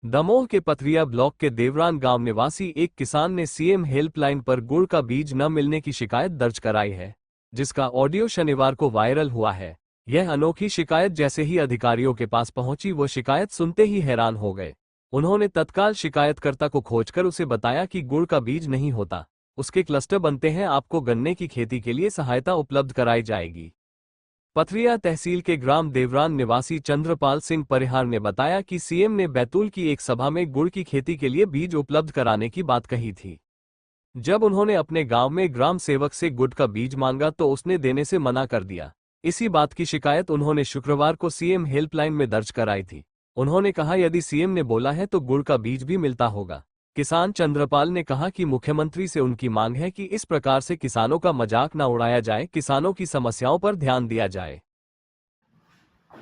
दमोह के पथरिया ब्लॉक के देवरान गांव निवासी एक किसान ने सीएम हेल्पलाइन पर गुड़ का बीज न मिलने की शिकायत दर्ज कराई है, जिसका ऑडियो शनिवार को वायरल हुआ है। यह अनोखी शिकायत जैसे ही अधिकारियों के पास पहुंची वो शिकायत सुनते ही हैरान हो गए। उन्होंने तत्काल शिकायतकर्ता को खोजकर उसे बताया कि गुड़ का बीज नहीं होता, उसके क्लस्टर बनते हैं, आपको गन्ने की खेती के लिए सहायता उपलब्ध कराई जाएगी। पथरिया तहसील के ग्राम देवरान निवासी चंद्रपाल सिंह परिहार ने बताया कि सीएम ने बैतूल की एक सभा में गुड़ की खेती के लिए बीज उपलब्ध कराने की बात कही थी। जब उन्होंने अपने गांव में ग्राम सेवक से गुड़ का बीज मांगा तो उसने देने से मना कर दिया। इसी बात की शिकायत उन्होंने शुक्रवार को सीएम हेल्पलाइन में दर्ज कराई थी। उन्होंने कहा, यदि सीएम ने बोला है तो गुड़ का बीज भी मिलता होगा। किसान चंद्रपाल ने कहा कि मुख्यमंत्री से उनकी मांग है कि इस प्रकार से किसानों का मजाक न उड़ाया जाए, किसानों की समस्याओं पर ध्यान दिया जाए।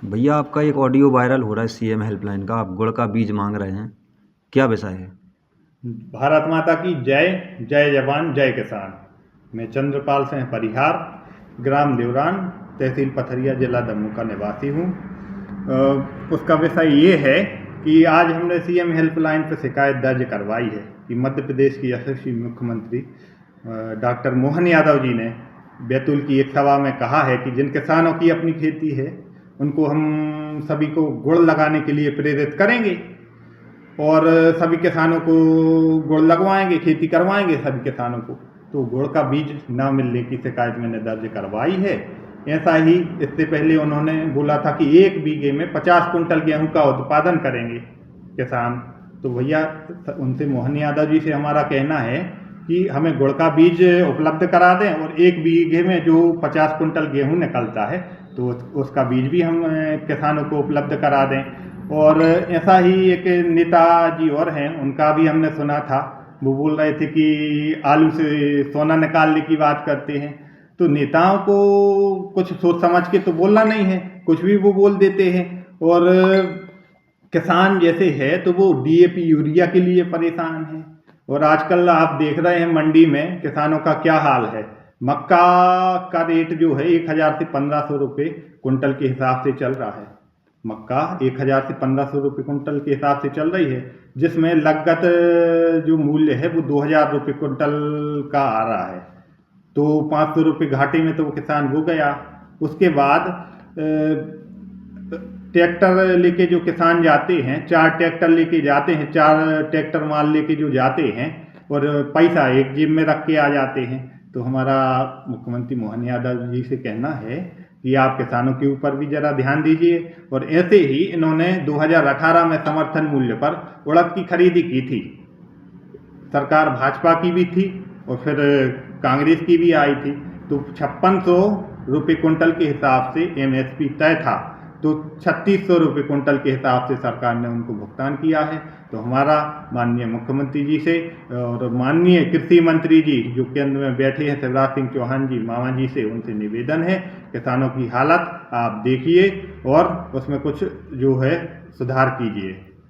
भैया, आपका एक ऑडियो वायरल हो रहा है सीएम हेल्पलाइन का, आप गुड़ का बीज मांग रहे हैं, क्या विषय है? भारत माता की जय। जय जवान जय किसान। मैं चंद्रपाल सिंह परिहार, ग्राम देवरान, तहसील पथरिया, जिला दमोह का निवासी हूँ। उसका विषय ये है कि आज हमने सीएम हेल्पलाइन पर शिकायत दर्ज करवाई है कि मध्य प्रदेश की यशस्वी मुख्यमंत्री डॉक्टर मोहन यादव जी ने बैतूल की एक सभा में कहा है कि जिन किसानों की अपनी खेती है उनको हम सभी को गुड़ लगाने के लिए प्रेरित करेंगे और सभी किसानों को गुड़ लगवाएंगे, खेती करवाएंगे सभी किसानों को। तो गुड़ का बीज ना मिलने की शिकायत मैंने दर्ज करवाई है। ऐसा ही इससे पहले उन्होंने बोला था कि 1 बीघे में 50 कुंटल गेहूं का उत्पादन करेंगे किसान। तो भैया, उनसे मोहन यादव जी से हमारा कहना है कि हमें गुड़ का बीज उपलब्ध करा दें और 1 बीघे में जो 50 कुंटल गेहूं निकलता है तो उसका बीज भी हम किसानों को उपलब्ध करा दें। और ऐसा ही एक नेताजी और हैं, उनका भी हमने सुना था, वो बोल रहे थे कि आलू से सोना निकालने की बात करते हैं। तो नेताओं को कुछ सोच समझ के तो बोलना नहीं है, कुछ भी वो बोल देते हैं। और किसान जैसे है तो वो डीएपी यूरिया के लिए परेशान है। और आजकल आप देख रहे हैं मंडी में किसानों का क्या हाल है। मक्का का रेट जो है 1000 से 1500 रुपये कुंटल के हिसाब से चल रहा है। मक्का 1000 से 1500 रुपये कुंटल के हिसाब से चल रही है, जिसमें लागत जो मूल्य है वो 2000 रुपये कुंटल का आ रहा है। तो 500 रुपये घाटे में तो वो किसान हो गया। उसके बाद ट्रैक्टर लेके जो किसान जाते हैं, 4 ट्रैक्टर लेके जाते हैं, 4 ट्रैक्टर माल लेके जो जाते हैं और पैसा एक जेब में रख के आ जाते हैं। तो हमारा मुख्यमंत्री मोहन यादव जी से कहना है कि आप किसानों के ऊपर भी जरा ध्यान दीजिए। और ऐसे ही इन्होंने 2018 में समर्थन मूल्य पर उड़द की खरीदी की थी। सरकार भाजपा की भी थी और फिर कांग्रेस की भी आई थी। तो 5600 रुपये कुंटल के हिसाब से एमएसपी तय था, तो 3600 रुपये कुंटल के हिसाब से सरकार ने उनको भुगतान किया है। तो हमारा माननीय मुख्यमंत्री जी से और माननीय कृषि मंत्री जी जो केंद्र में बैठे हैं शिवराज सिंह चौहान जी मामा जी से, उनसे निवेदन है, किसानों की हालत आप देखिए और उसमें कुछ जो है सुधार कीजिए।